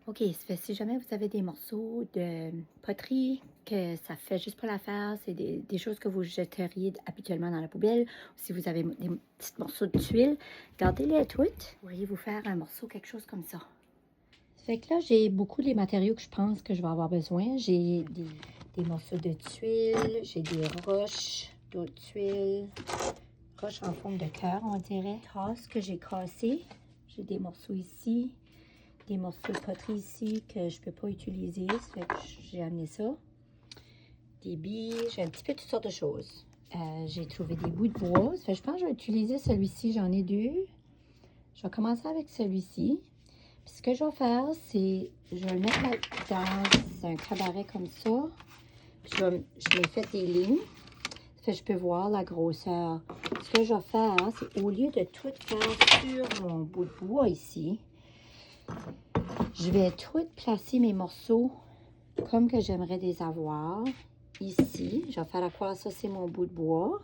OK, ça fait si jamais vous avez des morceaux de poterie que ça fait juste pas l'affaire, c'est des choses que vous jetteriez habituellement dans la poubelle, ou si vous avez des petits morceaux de tuiles, gardez-les toutes. Pourriez-vous faire un morceau, quelque chose comme ça. Fait que là, j'ai beaucoup des matériaux que je pense que je vais avoir besoin. J'ai des morceaux de tuiles, j'ai des roches, d'autres tuiles, roches en forme de cœur, on dirait. Tasses que j'ai cassées. J'ai des morceaux ici. Des morceaux de poterie ici que je peux pas utiliser, ça fait que j'ai amené ça. Des billes, j'ai un petit peu toutes sortes de choses. J'ai trouvé des bouts de bois, ça fait que je pense que je vais utiliser celui-ci, j'en ai deux. Je vais commencer avec celui-ci. Puis ce que je vais faire, c'est, je vais le mettre dans un cabaret comme ça. Puis je l'ai fait des lignes, ça fait que je peux voir la grosseur. Ce que je vais faire, c'est au lieu de tout faire sur mon bout de bois ici, je vais tout placer mes morceaux comme que j'aimerais les avoir. Ici, je vais faire à quoi ça, c'est mon bout de bois.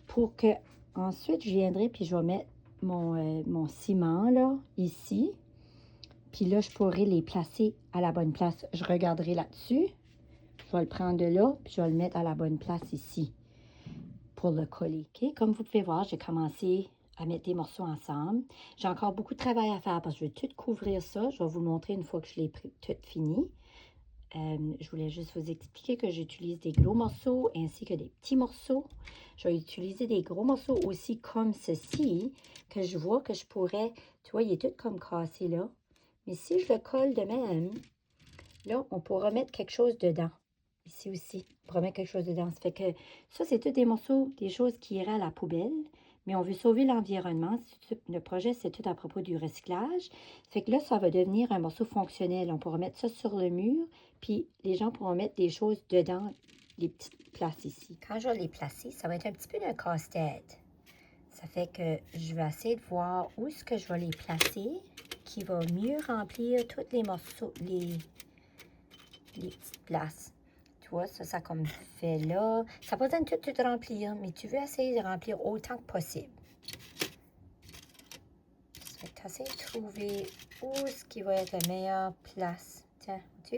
Pour que ensuite je viendrai puis je vais mettre mon ciment là, ici. Puis là, je pourrai les placer à la bonne place. Je regarderai là-dessus. Je vais le prendre de là, puis je vais le mettre à la bonne place ici pour le coller. Okay? Comme vous pouvez voir, j'ai commencé à mettre des morceaux ensemble. J'ai encore beaucoup de travail à faire parce que je vais tout couvrir ça. Je vais vous montrer une fois que je l'ai tout fini. Je voulais juste vous expliquer que j'utilise des gros morceaux ainsi que des petits morceaux. Je vais utiliser des gros morceaux aussi comme ceci, que je vois que je pourrais, tu vois, il est tout comme cassé là. Mais si je le colle de même, là, on pourra mettre quelque chose dedans. Ici aussi, on pourra mettre quelque chose dedans. Ça fait que ça, c'est tous des morceaux, des choses qui iraient à la poubelle. Mais on veut sauver l'environnement. Le projet, c'est tout à propos du recyclage. Ça fait que là, ça va devenir un morceau fonctionnel. On pourra mettre ça sur le mur, puis les gens pourront mettre des choses dedans, les petites places ici. Quand je vais les placer, ça va être un petit peu d'un casse-tête. Ça fait que je vais essayer de voir où est-ce que je vais les placer, qui va mieux remplir tous les morceaux, les petites places. Tu vois, ça comme fait là. Ça n'a pas besoin de tout remplir, mais tu veux essayer de remplir autant que possible. Ça fait que tu essaies de trouver où ce qui va être la meilleure place. Tiens, tu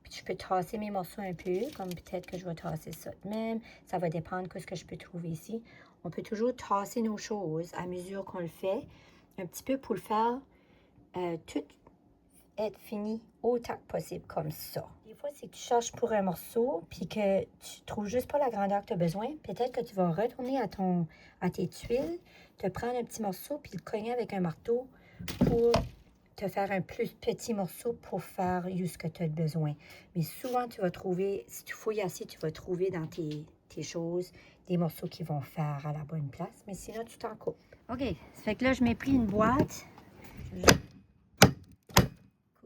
puis je peux tasser mes morceaux un peu, comme peut-être que je vais tasser ça de même. Ça va dépendre de ce que je peux trouver ici. On peut toujours tasser nos choses à mesure qu'on le fait, un petit peu pour le faire tout être fini autant que possible comme ça. Des fois, c'est que tu cherches pour un morceau puis que tu trouves juste pas la grandeur que tu as besoin. Peut-être que tu vas retourner à tes tuiles, te prendre un petit morceau puis le cogner avec un marteau pour te faire un plus petit morceau pour faire ce que tu as besoin. Mais souvent, tu vas trouver, si tu fouilles assez, tu vas trouver dans tes choses des morceaux qui vont faire à la bonne place. Mais sinon, tu t'en coupes. OK, ça fait que là, je m'ai pris une boîte.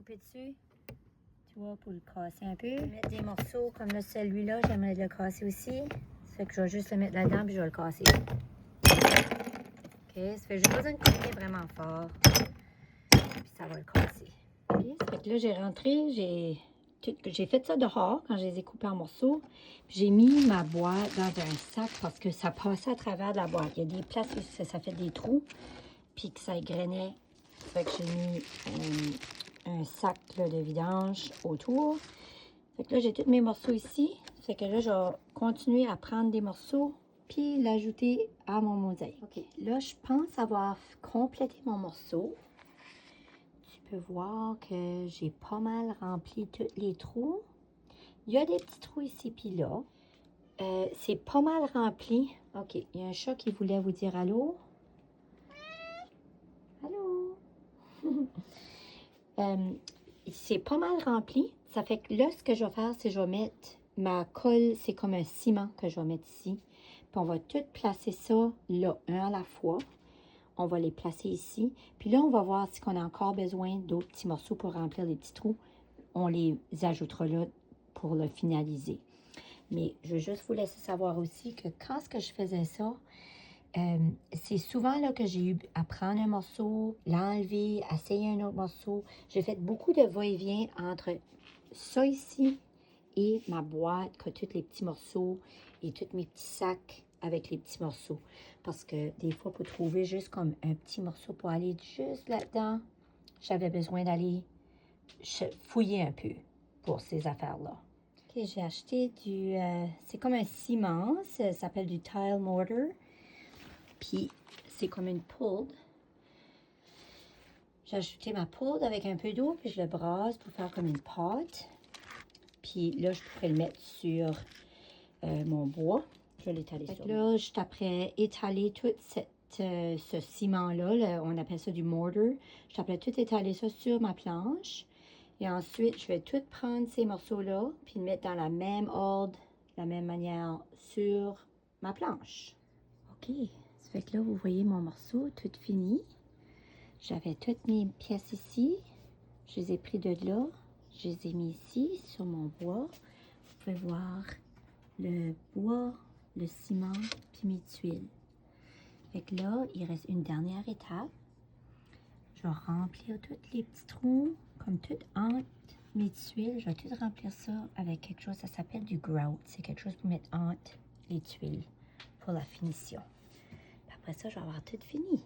Dessus, tu vois, pour le casser un peu. Mettre des morceaux comme là, celui-là, j'aimerais le casser aussi. Ça fait que je vais juste le mettre là-dedans puis je vais le casser. OK, ça fait juste besoin de cogner vraiment fort. Puis ça va le casser. OK, ça fait que là, j'ai rentré, j'ai fait ça dehors quand je les ai coupés en morceaux. J'ai mis ma boîte dans un sac parce que ça passait à travers de la boîte. Il y a des places où ça fait des trous puis que ça égrenait. Ça fait que j'ai mis un sac là, de vidange autour. Fait que là, j'ai tous mes morceaux ici. Fait que là, je vais continuer à prendre des morceaux puis l'ajouter à mon mosaïque. OK, là, je pense avoir complété mon morceau. Tu peux voir que j'ai pas mal rempli tous les trous. Il y a des petits trous ici puis là. C'est pas mal rempli. OK, il y a un chat qui voulait vous dire allô. Allô? C'est pas mal rempli. Ça fait que là, ce que je vais faire, c'est que je vais mettre ma colle, c'est comme un ciment que je vais mettre ici. Puis on va tout placer ça là, un à la fois. On va les placer ici. Puis là, on va voir si on a encore besoin d'autres petits morceaux pour remplir les petits trous. On les ajoutera là pour le finaliser. Mais je veux juste vous laisser savoir aussi que quand ce que je faisais ça, c'est souvent là que j'ai eu à prendre un morceau, l'enlever, essayer un autre morceau. J'ai fait beaucoup de va-et-vient entre ça ici et ma boîte, que tous les petits morceaux et tous mes petits sacs avec les petits morceaux. Parce que des fois, pour trouver juste comme un petit morceau pour aller juste là-dedans, j'avais besoin d'aller fouiller un peu pour ces affaires-là. Ok, j'ai acheté du... c'est comme un ciment, ça s'appelle du tile mortar. Puis c'est comme une poudre. J'ai ajouté ma poudre avec un peu d'eau, puis je le brasse pour faire comme une pâte. Puis là, je pourrais le mettre sur mon bois. Je vais l'étaler sur là. Je suis après étaler tout ce ciment-là. On appelle ça du mortar. Je suis après tout étaler ça sur ma planche. Et ensuite, je vais tout prendre ces morceaux-là, puis le mettre dans la même ordre, de la même manière sur ma planche. OK. Ça fait que là, vous voyez mon morceau tout fini. J'avais toutes mes pièces ici. Je les ai pris de là. Je les ai mis ici, sur mon bois. Vous pouvez voir le bois, le ciment, puis mes tuiles. Fait que là, il reste une dernière étape. Je vais remplir tous les petits trous, comme tout entre mes tuiles. Je vais tout remplir ça avec quelque chose, ça s'appelle du grout. C'est quelque chose pour mettre entre les tuiles pour la finition. Puis après ça, je vais avoir tout fini.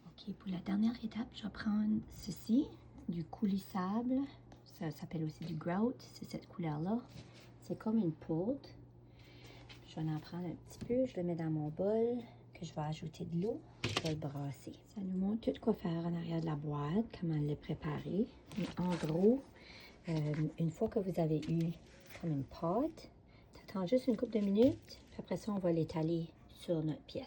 OK, pour la dernière étape, je vais prendre ceci, du coulissable. Ça s'appelle aussi du grout, c'est cette couleur-là. C'est comme une poudre. Je vais en prendre un petit peu, je le mets dans mon bol, que je vais ajouter de l'eau, je vais le brasser. Ça nous montre tout quoi faire en arrière de la boîte, comment le préparer. Mais en gros, une fois que vous avez eu comme une pâte, t'attends juste une couple de minutes, puis après ça, on va l'étaler sur notre pièce.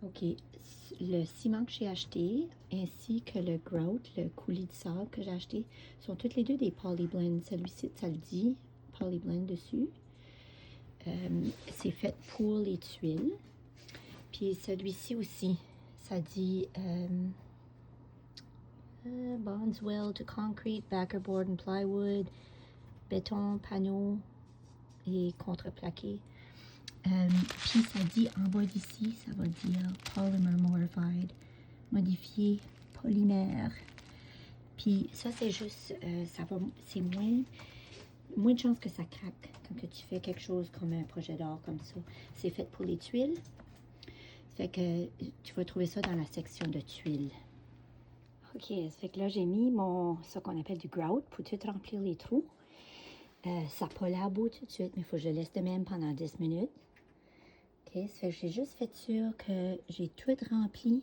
OK, le ciment que j'ai acheté, ainsi que le grout, le coulis de sable que j'ai acheté, sont toutes les deux des Polyblend. Celui-ci, ça le dit, Polyblend dessus. C'est fait pour les tuiles. Puis celui-ci aussi, ça dit bonds well to concrete, backerboard and plywood, béton, panneau et contreplaqué. Puis ça dit en bas d'ici, ça va dire Polymer Modified, modifié polymère. Puis ça c'est juste, c'est moins de chances que ça craque quand que tu fais quelque chose comme un projet d'art comme ça. C'est fait pour les tuiles. Fait que tu vas trouver ça dans la section de tuiles. OK, ça fait que là j'ai mis ça qu'on appelle du grout pour tout remplir les trous. Ça n'a pas l'air beau tout de suite, mais il faut que je le laisse de même pendant 10 minutes. OK, ça fait que j'ai juste fait sûr que j'ai tout rempli.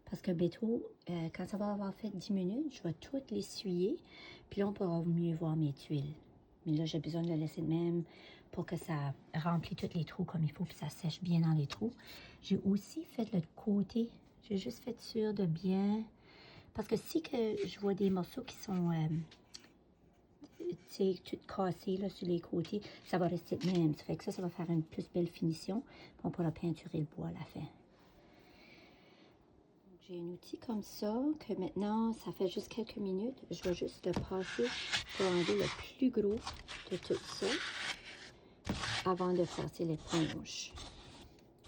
Parce que bientôt, quand ça va avoir fait 10 minutes, je vais tout l'essuyer. Puis là, on pourra mieux voir mes tuiles. Mais là, j'ai besoin de le laisser de même pour que ça remplisse tous les trous comme il faut. Puis ça sèche bien dans les trous. J'ai aussi fait le côté. J'ai juste fait sûr de bien... Parce que si que je vois des morceaux qui sont... tout cassé là, sur les côtés, ça va rester de même. Ça fait que ça va faire une plus belle finition. Puis on pourra peinturer le bois à la fin. J'ai un outil comme ça, que maintenant, ça fait juste quelques minutes. Je vais juste le passer pour enlever le plus gros de tout ça avant de passer l'éponge.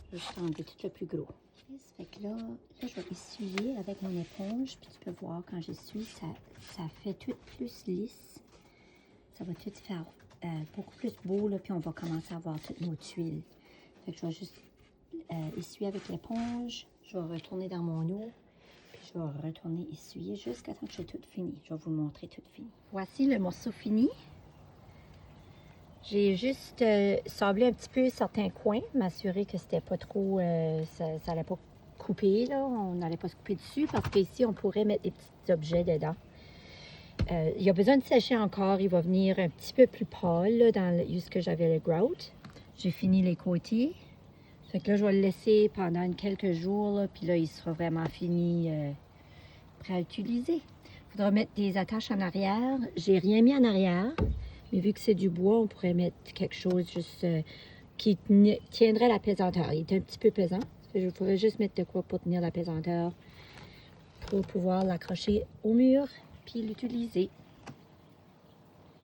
Je vais juste enlever tout le plus gros. Okay, ça fait que là, je vais essuyer avec mon éponge. Puis tu peux voir, quand j'essuie, ça fait tout plus lisse. Ça va tout faire beaucoup plus beau, là, puis on va commencer à voir toutes nos tuiles. Fait que je vais juste essuyer avec l'éponge. Je vais retourner dans mon eau, puis je vais retourner essuyer jusqu'à temps que j'ai tout fini. Je vais vous le montrer tout fini. Voici le morceau fini. J'ai juste sablé un petit peu certains coins, m'assurer que c'était pas trop, ça n'allait pas couper, là. On n'allait pas se couper dessus, parce qu'ici, on pourrait mettre des petits objets dedans. Il a besoin de sécher encore. Il va venir un petit peu plus pâle, là, dans jusque j'avais le grout. J'ai fini les côtés. Fait que là, je vais le laisser pendant quelques jours, là, puis là, il sera vraiment fini, prêt à utiliser. Il faudra mettre des attaches en arrière. J'ai rien mis en arrière, mais vu que c'est du bois, on pourrait mettre quelque chose juste qui tiendrait la pesanteur. Il est un petit peu pesant. Je pourrais juste mettre de quoi pour tenir la pesanteur, pour pouvoir l'accrocher au mur, puis l'utiliser.